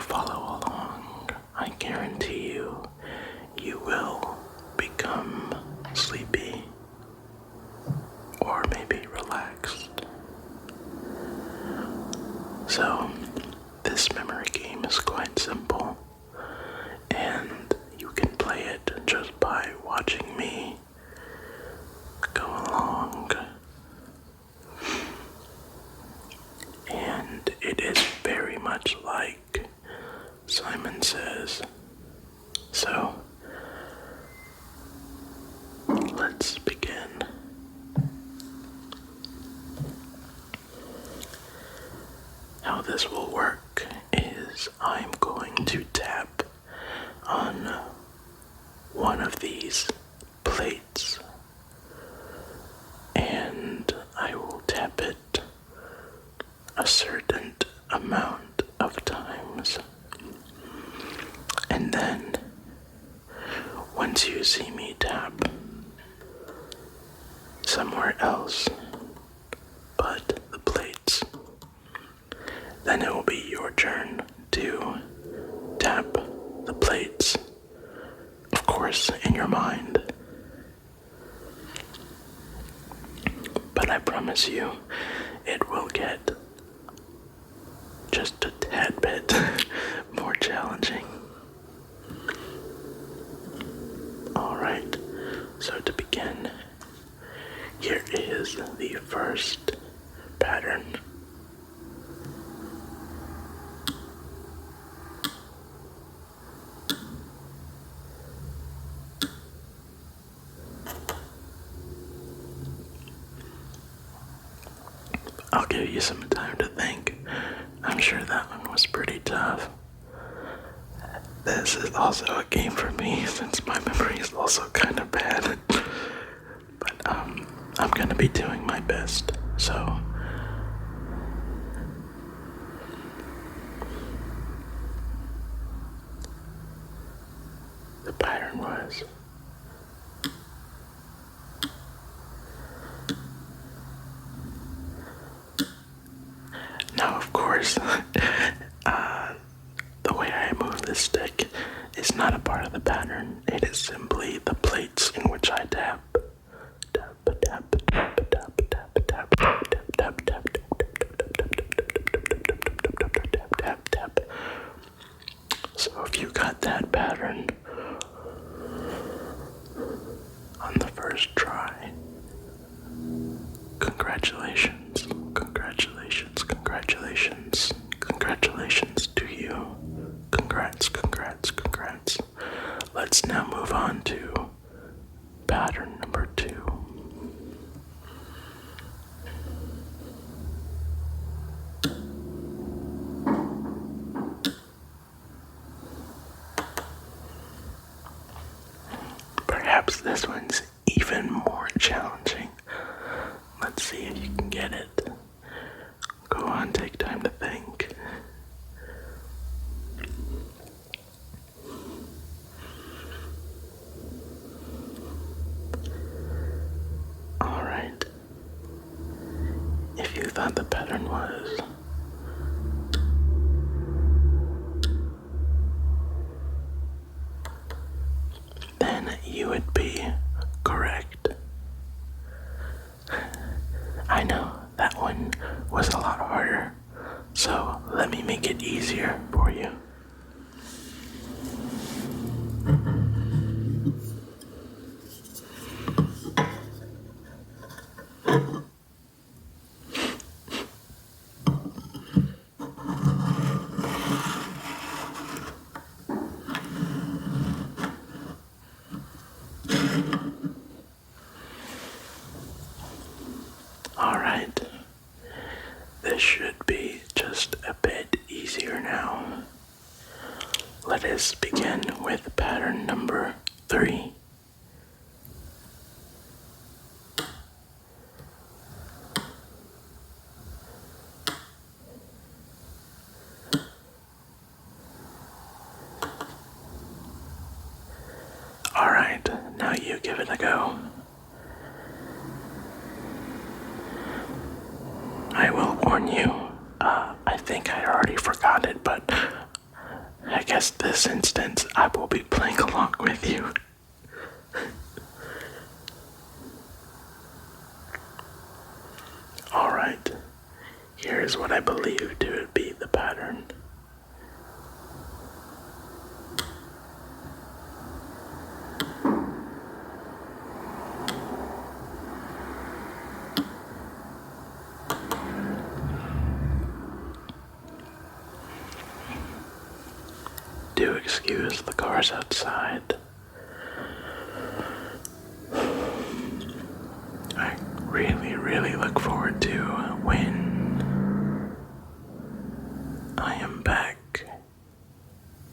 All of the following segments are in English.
follow along, I guarantee you, you will become sleepy or maybe relaxed. So, this memory game is quite simple, and you can play it just by watching me go along. And it is very much like Simon Says. So, let's begin. How this will work is I'm going to tap on one of these plates, and I will tap it a certain amount of times. And then, once you see me tap somewhere else but the plates, then it will be your turn to tap the plates, of course, in your mind. But I promise you, it will get just a tad bit more challenging. Alright, so to begin, here is the first pattern. I'll give you some time to think. I'm sure that one was pretty tough. This is also a game for me since my memory is also kind of bad. But I'm gonna be doing my best. So the pattern was now, of course, the way I move this stick is not a part of the pattern. It is simply the plates in which I tap. Tap, tap, tap, tap, tap, tap, tap, tap, tap, tap, tap, tap. So if you got that pattern on the first try, congratulations, congratulations, congratulations, congratulations to you. Congrats, congrats, congrats. Let's now move on to pattern number 2. Perhaps this one's even more challenging. Let's see if you can get it. Go on, take time to think. Alright. If you thought the pattern was then you would be correct. I know that one was a lot harder, so let me make it easier for you. Alright, this should be just a bit easier now. Let us begin with pattern number 3. Alright, now you give it a go. I will warn you, I think I already forgot it, but I guess this instance I will be playing along with you. Alright, here's what I believe to be the pattern. Do excuse the cars outside. I really look forward to when I am back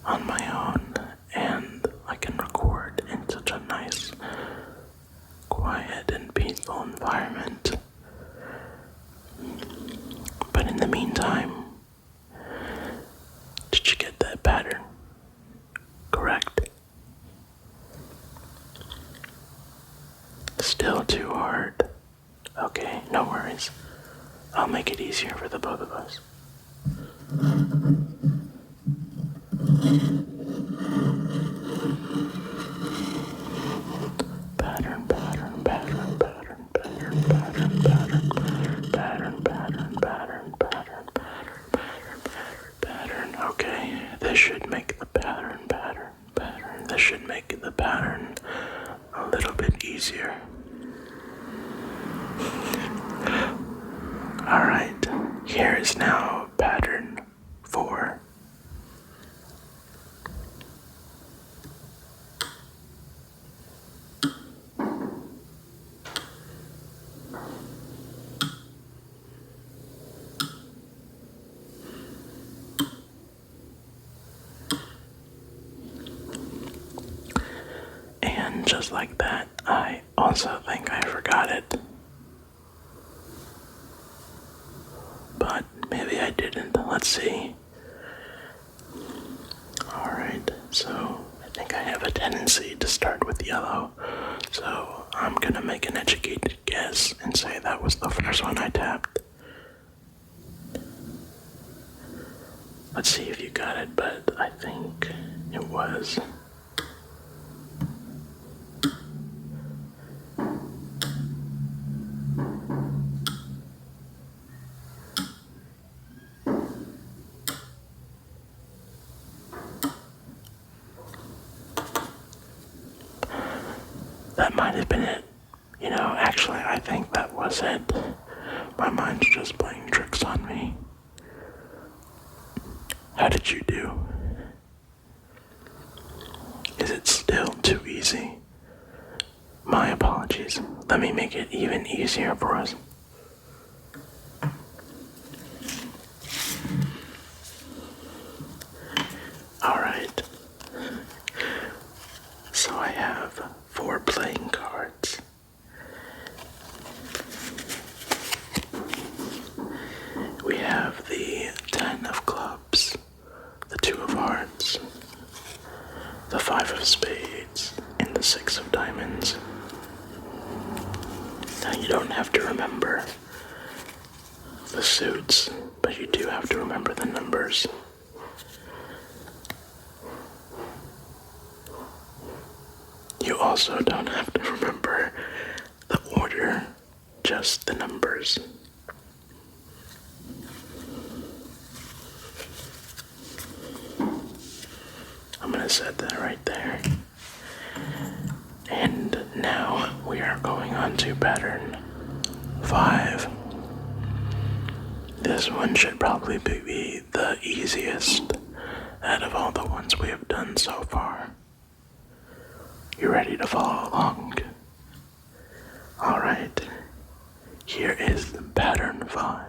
on my own and I can record in such a nice, quiet and peaceful environment. But in the meantime, did you get that pattern correct? Still too hard. Okay, no worries. I'll make it easier for the both of us. Pattern, pattern, pattern, pattern, pattern, pattern, pattern, pattern, pattern, pattern, pattern, pattern. Okay, this should make the pattern. This should make the pattern a little bit easier. Alright, here is now pattern 4. And just like that, I also think I forgot it. But maybe I didn't. Let's see. Alright, so I think I have a tendency to start with yellow. So I'm gonna make an educated guess and say that was the first one I tapped. Let's see if you got it, but I think it was. That might have been it. You know, actually, I think that was it. My mind's just playing tricks on me. How did you do? Is it still too easy? My apologies. Let me make it even easier for us. Alright. So I have 4 playing cards. We have the 10 of clubs, the 2 of hearts, the 5 of spades, and the 6 of diamonds. Now you don't have to remember the suits, but you do have to remember the numbers. You also don't have to remember the order, just the numbers. I'm gonna set that right there. And now we are going on to pattern 5. This one should probably be the easiest out of all the ones we have done so far. You ready to follow along? Alright, here is pattern 5.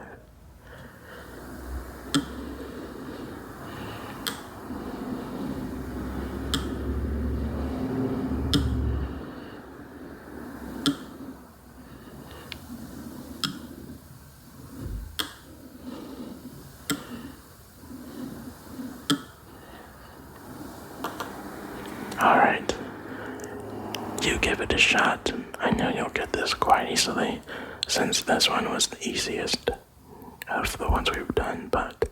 Alright, you give it a shot. I know you'll get this quite easily, since this one was the easiest of the ones we've done, but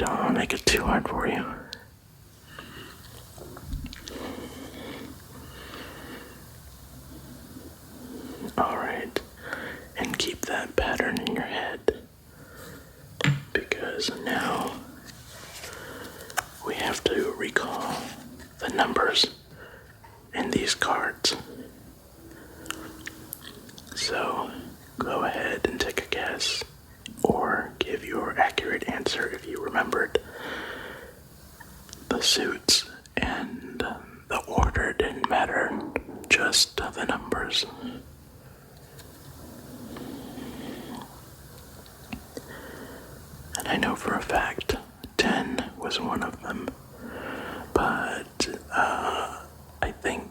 don't want to make it too hard for you. Alright, and keep that pattern in your head, because now we have to recall the numbers in these cards. So go ahead and take a guess, or give your accurate answer if you remembered the suits and the order didn't matter, just the numbers. And I know for a fact 10 was one of them, but I think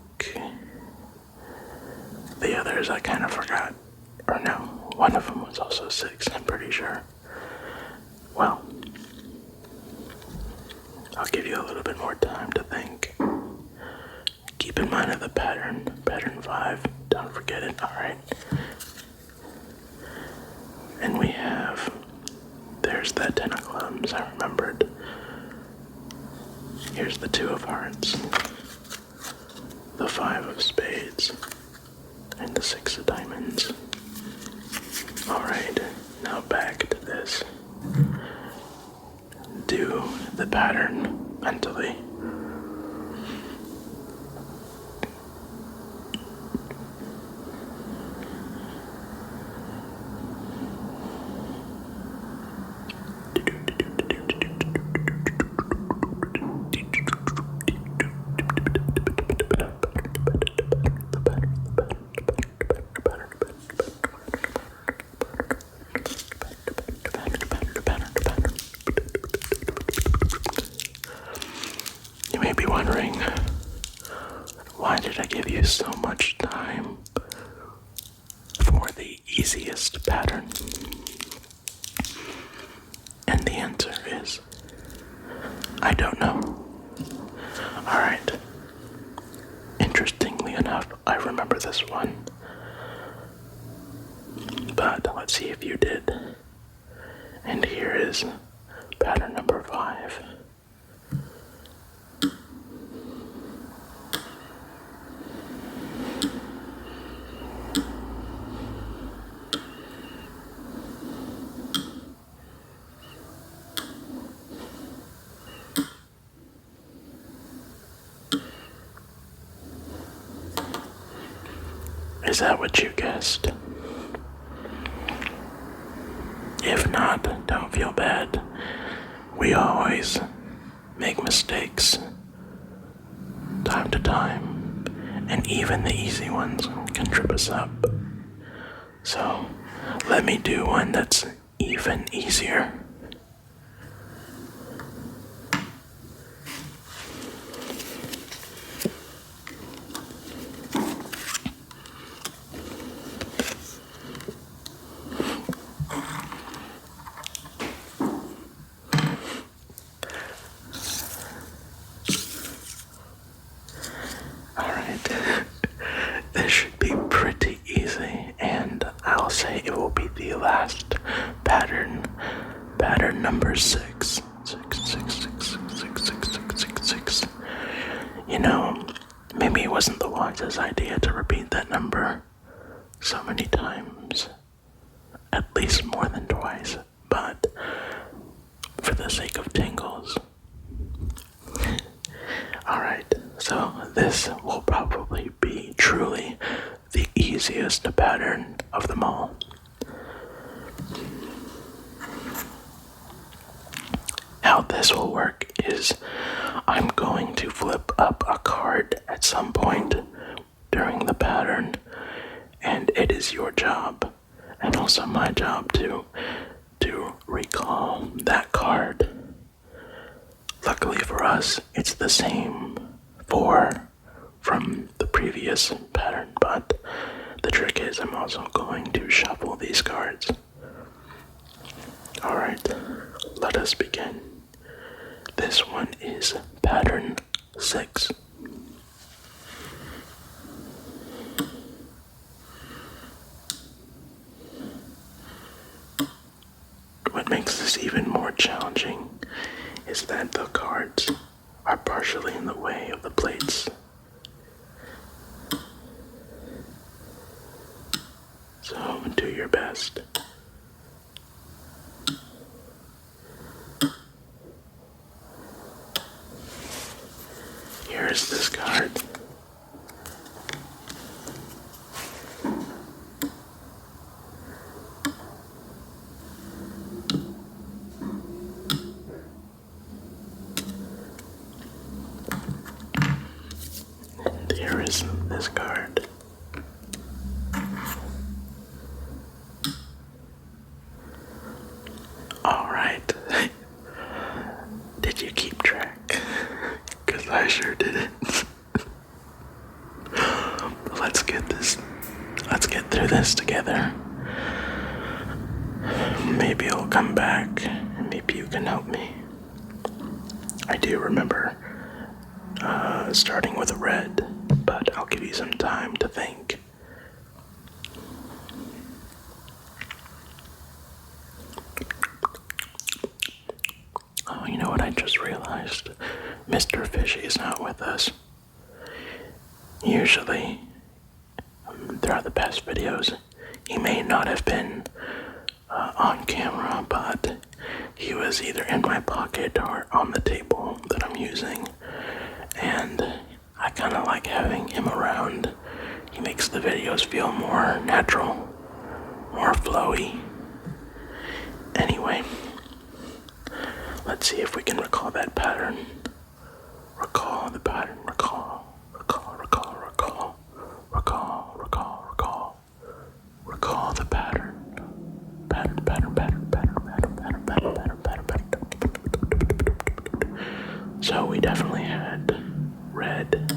the others I kind of forgot. Or no, one of them was also 6, I'm pretty sure. Well, I'll give you a little bit more time to think. Keep in mind of the pattern 5, don't forget it, alright? And we have, there's that 10 of clubs, I remembered. Here's the 2 of hearts, the 5 of spades, and the 6 of diamonds. Alright, now back to this. Do the pattern mentally. You may be wondering, why did I give you so much time for the easiest pattern? And the answer is, I don't know. Alright. Interestingly enough, I remember this one. But let's see if you did. And here is pattern number 5. Is that what you guessed? If not, don't feel bad. We always make mistakes, time to time, and even the easy ones can trip us up. So, let me do one that's even easier. This should be pretty easy, and I'll say it will be the last pattern. Pattern number 6. 6, 6, 6, 6, 6, 6, 6, 6, 6. You know, maybe it wasn't the wisest idea to repeat that number so many times. At least more than twice, but for the sake of tingles. Alright, so this will probably be truly the easiest pattern of them all. How this will work is I'm going to flip up a card at some point during the pattern, and it is your job, and also my job to recall that card. Luckily for us, it's the same 4 from the previous pattern, but the trick is I'm also going to shuffle these cards. Alright, let us begin. This one is pattern 6. What makes this even more challenging is that the cards are partially in the way of the plates. So do your best. Here's this card. And here is this card. Alright. Did you keep track? Because I sure didn't. Let's get through this together. Maybe I'll come back and maybe you can help me. I do remember starting with a red, but I'll give you some time to think. Oh, you know what I just realized? Mr. Fishy is not with us. Usually, throughout the past videos, he may not have been on camera, but he was either in my pocket or on the table that I'm using, and I kind of like having him around. He makes the videos feel more natural, more flowy. Anyway, let's see if we can recall that pattern. Recall the pattern, recall the pattern. So we definitely had red,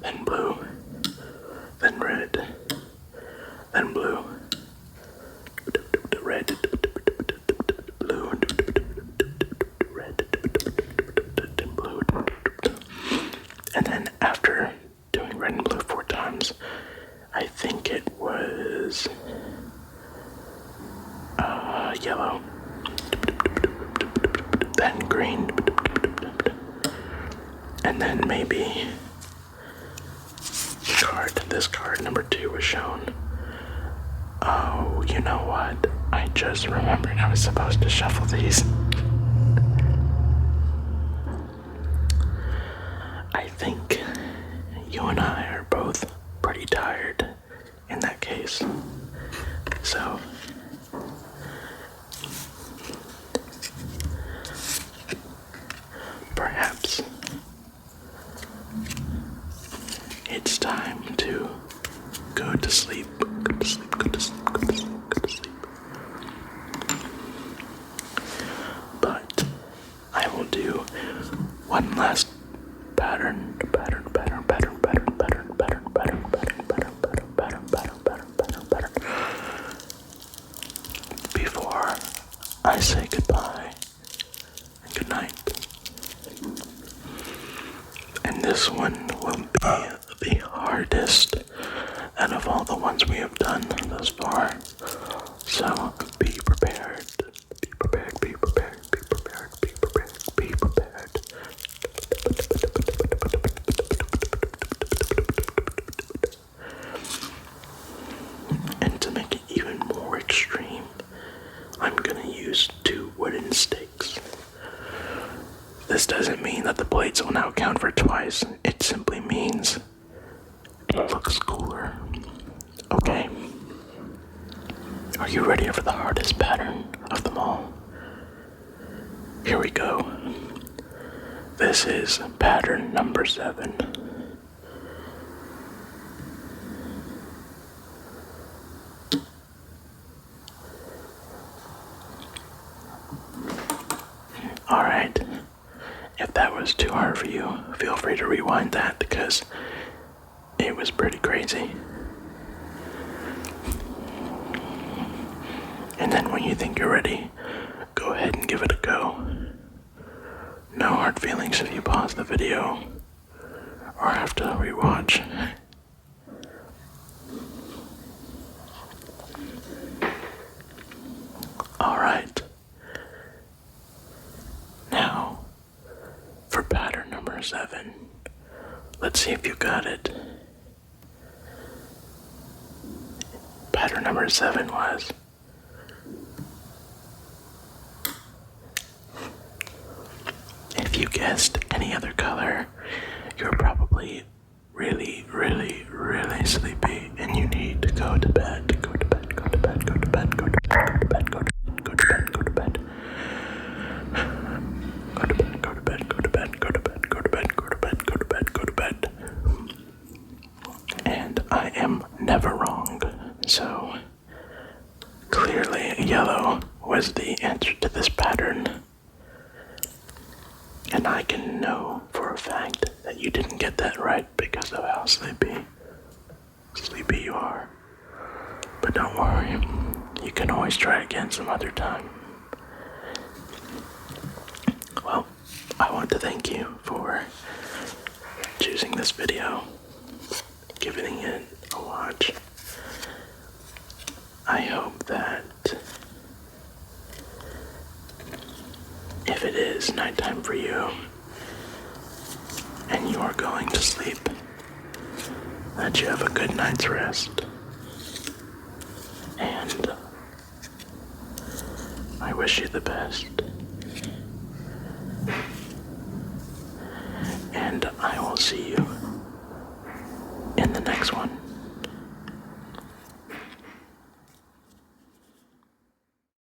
then blue, then red, then blue, red, blue, red, then blue. And then after doing red and blue 4 times, I think it was yellow, then green, and then maybe this card number 2 was shown. Oh, you know what? I just remembered I was supposed to shuffle these. I think you and I are both pretty tired in that case. So perhaps it's time to go to sleep. Go to sleep, go to sleep, go to sleep, go to sleep. But I will do one last pattern before I say goodbye and good night. And this one will be the hardest out of all the ones we have done thus far. So be prepared. Be prepared, be prepared, be prepared, be prepared, be prepared. And to make it even more extreme, I'm gonna use 2 wooden stakes. This doesn't mean that the plates will now count for twice. It simply means it looks cooler. Okay. Are you ready for the hardest pattern of them all? Here we go. This is pattern number 7. Alright. If that was too hard for you, feel free to rewind that because it was pretty crazy. And then when you think you're ready, go ahead and give it a go. No hard feelings if you pause the video or have to rewatch. Alright. Now, number 7. Let's see if you got it. Pattern number 7 was if you guessed any other color, you're probably really, really, really sleepy and you need to go to bed. Go to bed, go to bed, go to bed, go to bed, go to bed, go to bed, go to bed, go to bed. Go to bed, go to bed, go to bed, go to bed, go to bed, go to bed, go to bed. And I am never wrong. So clearly yellow was the answer to this pattern. And I can know for a fact that you didn't get that right because of how sleepy you are. But don't worry, you can always try again some other time. Well, I want to thank you for choosing this video, giving it a watch. I hope that if it is nighttime for you and you are going to sleep, that you have a good night's rest. And I wish you the best. And I will see you